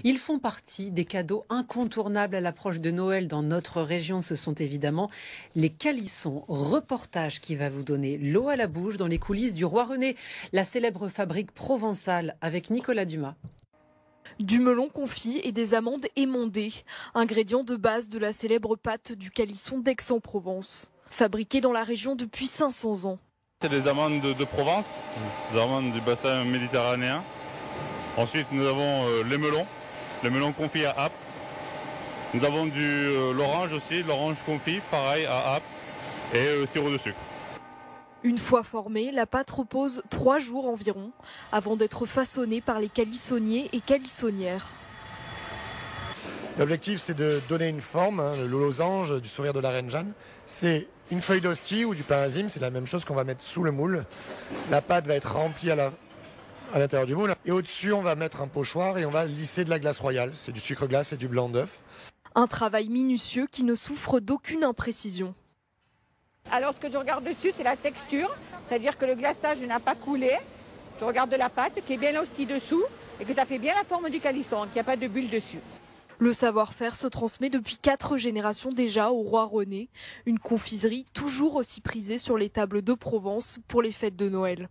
Ils font partie des cadeaux incontournables à l'approche de Noël dans notre région. Ce sont évidemment les calissons. Reportage qui va vous donner l'eau à la bouche dans les coulisses du Roi René, la célèbre fabrique provençale, avec Nicolas Dumas. Du melon confit et des amandes émondées, ingrédients de base de la célèbre pâte du calisson d'Aix-en-Provence. Fabriquée dans la région depuis 500 ans. C'est des amandes de Provence, des amandes du bassin méditerranéen. Ensuite, nous avons les melons confits à Apt. Nous avons l'orange aussi, l'orange confit, pareil à Apt, et sirop de sucre. Une fois formée, la pâte repose 3 jours environ avant d'être façonnée par les calissonniers et calissonnières. L'objectif, c'est de donner une forme, le losange du sourire de la reine Jeanne. C'est une feuille d'hostie ou du pain azim, c'est la même chose qu'on va mettre sous le moule. La pâte va être remplie à l'intérieur du moule. Et au-dessus, on va mettre un pochoir et on va lisser de la glace royale. C'est du sucre glace et du blanc d'œuf. Un travail minutieux qui ne souffre d'aucune imprécision. Alors ce que je regarde dessus, c'est la texture, c'est-à-dire que le glaçage n'a pas coulé. Je regarde la pâte qui est bien hostie dessous et que ça fait bien la forme du calisson, qu'il n'y a pas de bulle dessus. Le savoir-faire se transmet depuis 4 générations déjà au Roi René, une confiserie toujours aussi prisée sur les tables de Provence pour les fêtes de Noël.